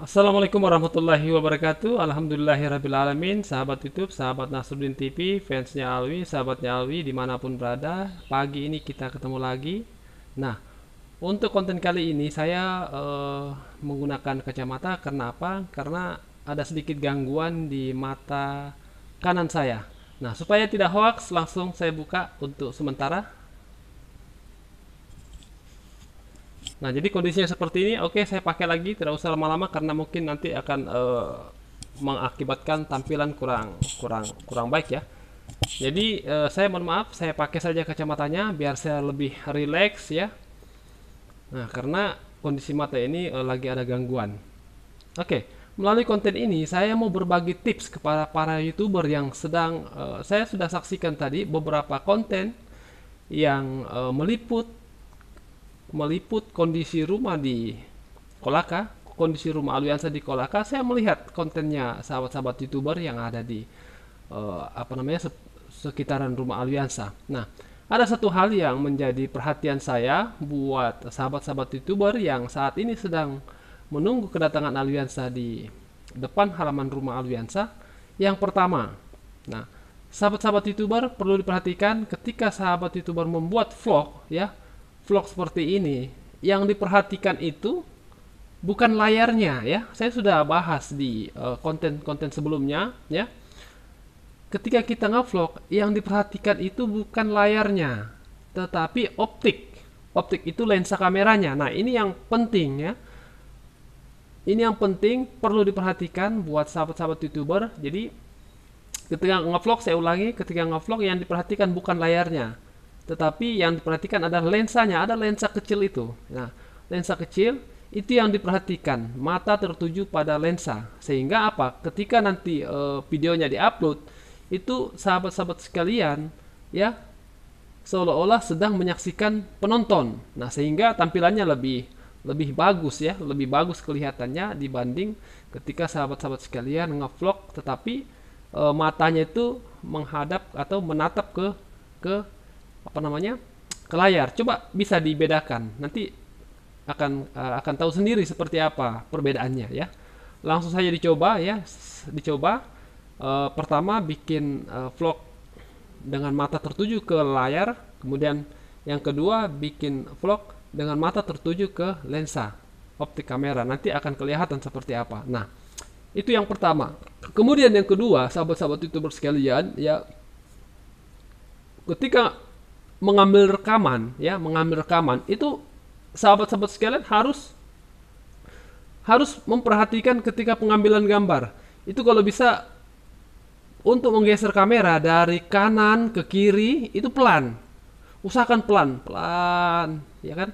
Assalamualaikum warahmatullahi wabarakatuh. Alhamdulillahirrabbilalamin. Sahabat YouTube, sahabat Nasruddin TV, fansnya Alwi, sahabatnya Alwi dimanapun berada. Pagi ini kita ketemu lagi. Nah, untuk konten kali ini saya menggunakan kacamata. Kenapa? Karena ada sedikit gangguan di mata kanan saya. Nah, supaya tidak hoax, langsung saya buka untuk sementara. Nah, jadi kondisinya seperti ini. Oke, saya pakai lagi, tidak usah lama-lama karena mungkin nanti akan mengakibatkan tampilan kurang kurang kurang baik ya. Jadi saya mohon maaf, saya pakai saja kacamatanya biar saya lebih rileks ya. Nah, karena kondisi mata ini lagi ada gangguan. Oke, melalui konten ini saya mau berbagi tips kepada para YouTuber yang sedang saya sudah saksikan tadi beberapa konten yang meliput kondisi rumah di Kolaka, kondisi rumah Alwiansa di Kolaka. Saya melihat kontennya sahabat-sahabat YouTuber yang ada di sekitaran rumah Alwiansa. Nah, ada satu hal yang menjadi perhatian saya buat sahabat-sahabat YouTuber yang saat ini sedang menunggu kedatangan Alwiansa di depan halaman rumah Alwiansa. Yang pertama, nah, sahabat-sahabat YouTuber perlu diperhatikan ketika sahabat YouTuber membuat vlog ya, vlog seperti ini, yang diperhatikan itu bukan layarnya ya. Saya sudah bahas di konten-konten sebelumnya ya. Ketika kita ngevlog, yang diperhatikan itu bukan layarnya, tetapi optik. Optik itu lensa kameranya. Nah, ini yang penting ya. Ini yang penting perlu diperhatikan buat sahabat-sahabat YouTuber. Jadi ketika ngevlog, saya ulangi, ketika ngevlog yang diperhatikan bukan layarnya, tetapi yang diperhatikan adalah lensanya. Ada lensa kecil itu. Nah, lensa kecil itu yang diperhatikan. Mata tertuju pada lensa. Sehingga apa? Ketika nanti videonya diupload, itu sahabat-sahabat sekalian ya seolah-olah sedang menyaksikan penonton. Nah, sehingga tampilannya lebih lebih bagus ya, lebih bagus kelihatannya dibanding ketika sahabat-sahabat sekalian ngevlog tetapi matanya itu menghadap atau menatap ke apa namanya? Ke layar. Coba bisa dibedakan. Nanti akan tahu sendiri seperti apa perbedaannya ya. Langsung saja dicoba ya, dicoba. Pertama bikin vlog dengan mata tertuju ke layar, kemudian yang kedua bikin vlog dengan mata tertuju ke lensa optik kamera. Nanti akan kelihatan seperti apa. Nah, itu yang pertama. Kemudian yang kedua, sahabat-sahabat YouTuber sekalian, ya ketika mengambil rekaman itu sahabat-sahabat sekalian harus harus memperhatikan ketika pengambilan gambar. Itu kalau bisa untuk menggeser kamera dari kanan ke kiri itu pelan. Usahakan pelan, pelan, ya kan?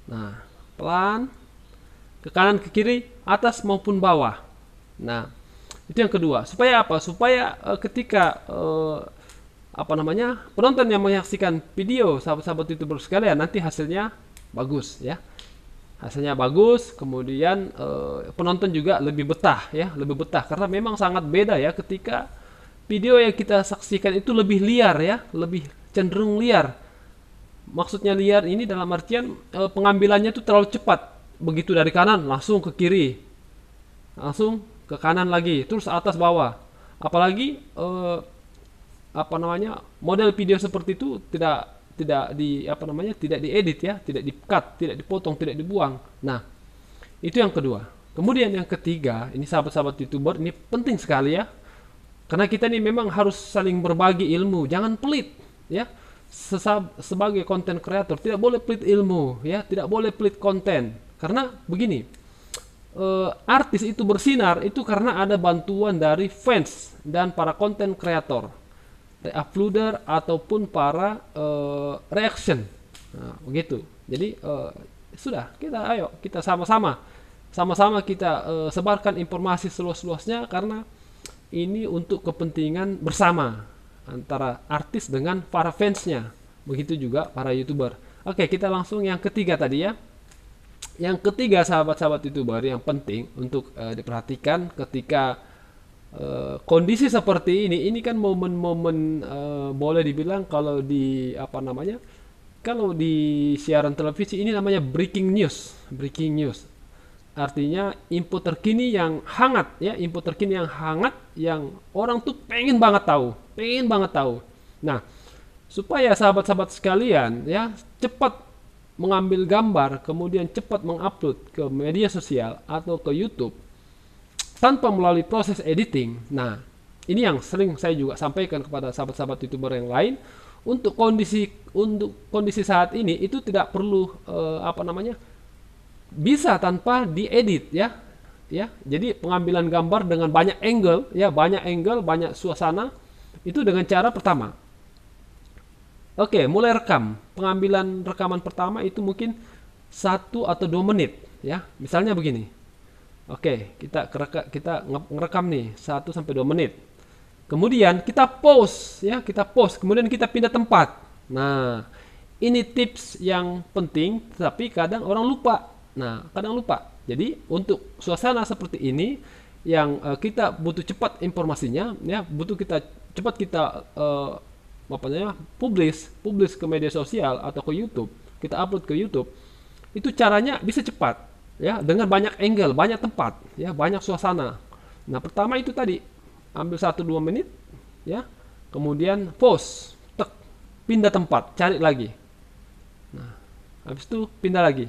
Nah, pelan ke kanan ke kiri, atas maupun bawah. Nah, itu yang kedua. Supaya apa? Supaya ketika penonton yang menyaksikan video sahabat-sahabat YouTuber sekalian nanti hasilnya bagus ya. Hasilnya bagus, kemudian penonton juga lebih betah ya, lebih betah karena memang sangat beda ya ketika video yang kita saksikan itu lebih liar ya, lebih cenderung liar. Maksudnya liar ini dalam artian pengambilannya itu terlalu cepat. Begitu dari kanan langsung ke kiri, langsung ke kanan lagi, terus atas bawah. Apalagi model video seperti itu tidak diedit ya, tidak di-cut, tidak dipotong, tidak dibuang. Nah, itu yang kedua. Kemudian yang ketiga, ini sahabat-sahabat YouTuber ini penting sekali ya. Karena kita ini memang harus saling berbagi ilmu, jangan pelit ya. Sebagai konten kreator tidak boleh pelit ilmu ya, tidak boleh pelit konten. Karena begini, artis itu bersinar itu karena ada bantuan dari fans dan para konten kreator, uploader ataupun para reaction. Nah, begitu. Jadi sudah kita sama-sama kita sebarkan informasi seluas-luasnya karena ini untuk kepentingan bersama antara artis dengan para fansnya. Begitu juga para YouTuber. Oke, kita langsung yang ketiga tadi ya. Yang ketiga sahabat-sahabat YouTuber yang penting untuk diperhatikan ketika kondisi seperti ini kan momen-momen boleh dibilang kalau di kalau di siaran televisi ini namanya breaking news, breaking news. artinya info terkini yang hangat ya, info terkini yang hangat yang orang tuh pengen banget tahu. Nah, supaya sahabat-sahabat sekalian ya cepat mengambil gambar kemudian cepat mengupload ke media sosial atau ke YouTube tanpa melalui proses editing. Nah, ini yang sering saya juga sampaikan kepada sahabat-sahabat YouTuber yang lain, untuk kondisi saat ini itu tidak perlu bisa tanpa diedit ya. Ya, jadi pengambilan gambar dengan banyak angle ya, banyak suasana itu dengan cara pertama. Oke, mulai rekam. Pengambilan rekaman pertama itu mungkin 1 atau 2 menit ya. Misalnya begini. Oke, kita ngerekam nih 1 sampai 2 menit. Kemudian kita pause ya, kemudian kita pindah tempat. Nah, ini tips yang penting tapi kadang orang lupa. Jadi untuk suasana seperti ini yang kita butuh cepat informasinya ya, butuh kita cepat kita publish ke media sosial atau ke YouTube, kita upload ke YouTube, itu caranya bisa cepat ya, dengan banyak angle, banyak tempat ya, banyak suasana. Nah, pertama itu tadi ambil 1-2 menit ya, kemudian pause, pindah tempat, cari lagi. Nah, habis itu pindah lagi.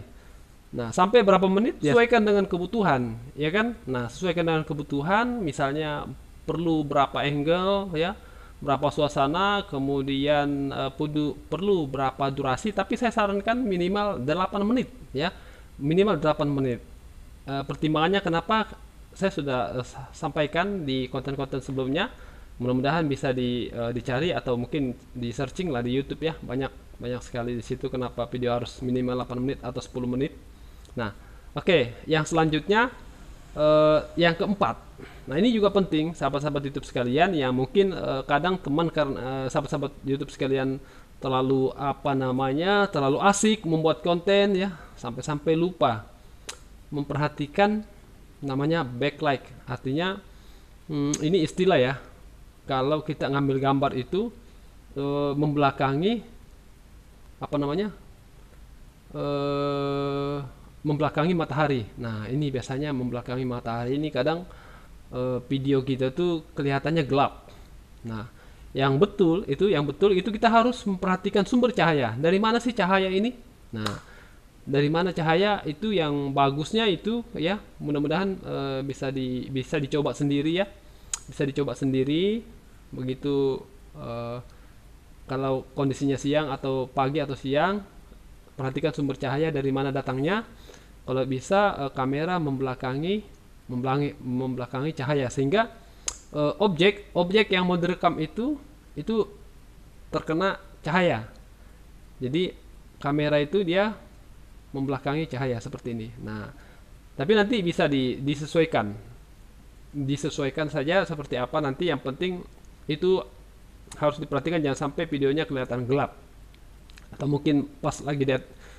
Nah, sampai berapa menit ya, sesuaikan dengan kebutuhan ya kan. Nah, sesuaikan dengan kebutuhan, misalnya perlu berapa angle ya, berapa suasana, kemudian perlu berapa durasi, tapi saya sarankan minimal 8 menit ya, minimal 8 menit. Pertimbangannya kenapa saya sudah sampaikan di konten-konten sebelumnya, mudah-mudahan bisa dicari atau mungkin di searching lah di YouTube ya, banyak sekali di situ kenapa video harus minimal 8 menit atau 10 menit. Nah, oke, yang selanjutnya yang keempat. Nah, ini juga penting sahabat-sahabat YouTube sekalian yang mungkin kadang teman karena sahabat-sahabat YouTube sekalian terlalu terlalu asik membuat konten ya, sampai-sampai lupa memperhatikan namanya backlight. Artinya ini istilah ya. Kalau kita ngambil gambar itu membelakangi membelakangi matahari. Nah, ini biasanya membelakangi matahari ini kadang video kita tuh kelihatannya gelap. Nah, yang betul itu kita harus memperhatikan sumber cahaya. Dari mana sih cahaya ini? Nah, dari mana cahaya itu yang bagusnya itu ya, mudah-mudahan bisa dicoba sendiri ya. Bisa dicoba sendiri begitu kalau kondisinya siang atau pagi atau siang, perhatikan sumber cahaya dari mana datangnya. Kalau bisa kamera membelakangi cahaya sehingga objek yang mau direkam itu terkena cahaya. Jadi kamera itu dia membelakangi cahaya seperti ini. Nah, tapi nanti bisa disesuaikan saja seperti apa nanti, yang penting itu harus diperhatikan jangan sampai videonya kelihatan gelap. Atau mungkin pas lagi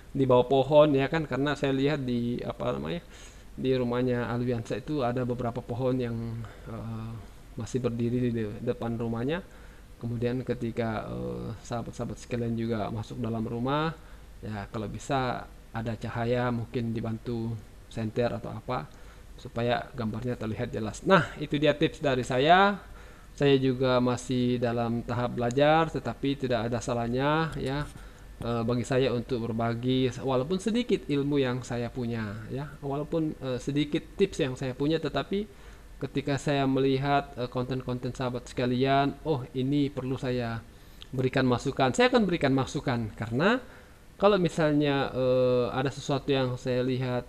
di bawah pohon ya kan, karena saya lihat di di rumahnya Alwiansa itu ada beberapa pohon yang masih berdiri di depan rumahnya. Kemudian ketika sahabat-sahabat sekalian juga masuk dalam rumah ya, kalau bisa ada cahaya, mungkin dibantu senter atau apa supaya gambarnya terlihat jelas. Nah, itu dia tips dari saya. Saya juga masih dalam tahap belajar, tetapi tidak ada salahnya ya bagi saya untuk berbagi walaupun sedikit ilmu yang saya punya ya, walaupun sedikit tips yang saya punya, tetapi ketika saya melihat konten-konten sahabat sekalian, oh ini perlu saya berikan masukan, saya akan berikan masukan. Karena kalau misalnya ada sesuatu yang saya lihat,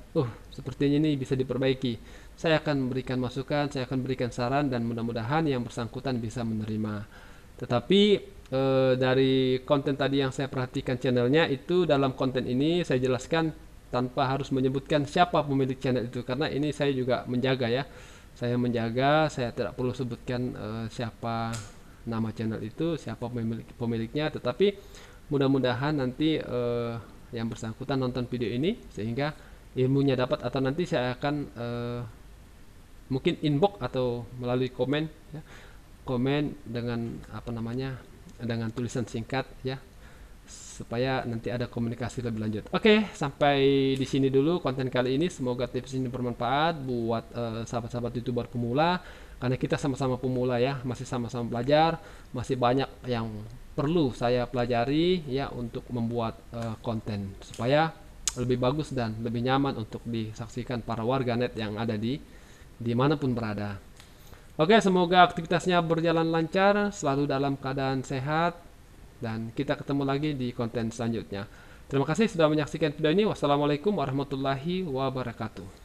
sepertinya ini bisa diperbaiki, saya akan memberikan masukan, saya akan berikan saran, dan mudah-mudahan yang bersangkutan bisa menerima. Tetapi dari konten tadi yang saya perhatikan channelnya itu, dalam konten ini saya jelaskan tanpa harus menyebutkan siapa pemilik channel itu, karena ini saya juga menjaga ya, saya tidak perlu sebutkan siapa nama channel itu, siapa pemiliknya. Tetapi mudah-mudahan nanti yang bersangkutan nonton video ini sehingga ilmunya dapat, atau nanti saya akan mungkin inbox atau melalui komen ya, komen dengan dengan tulisan singkat ya, supaya nanti ada komunikasi lebih lanjut. Oke, sampai di sini dulu konten kali ini. Semoga tips ini bermanfaat buat sahabat-sahabat YouTuber pemula, karena kita sama-sama pemula ya, masih sama-sama belajar, masih banyak yang perlu saya pelajari ya untuk membuat konten supaya lebih bagus dan lebih nyaman untuk disaksikan para warganet yang ada di dimanapun berada. Oke, semoga aktivitasnya berjalan lancar, selalu dalam keadaan sehat, dan kita ketemu lagi di konten selanjutnya. Terima kasih sudah menyaksikan video ini. Wassalamualaikum warahmatullahi wabarakatuh.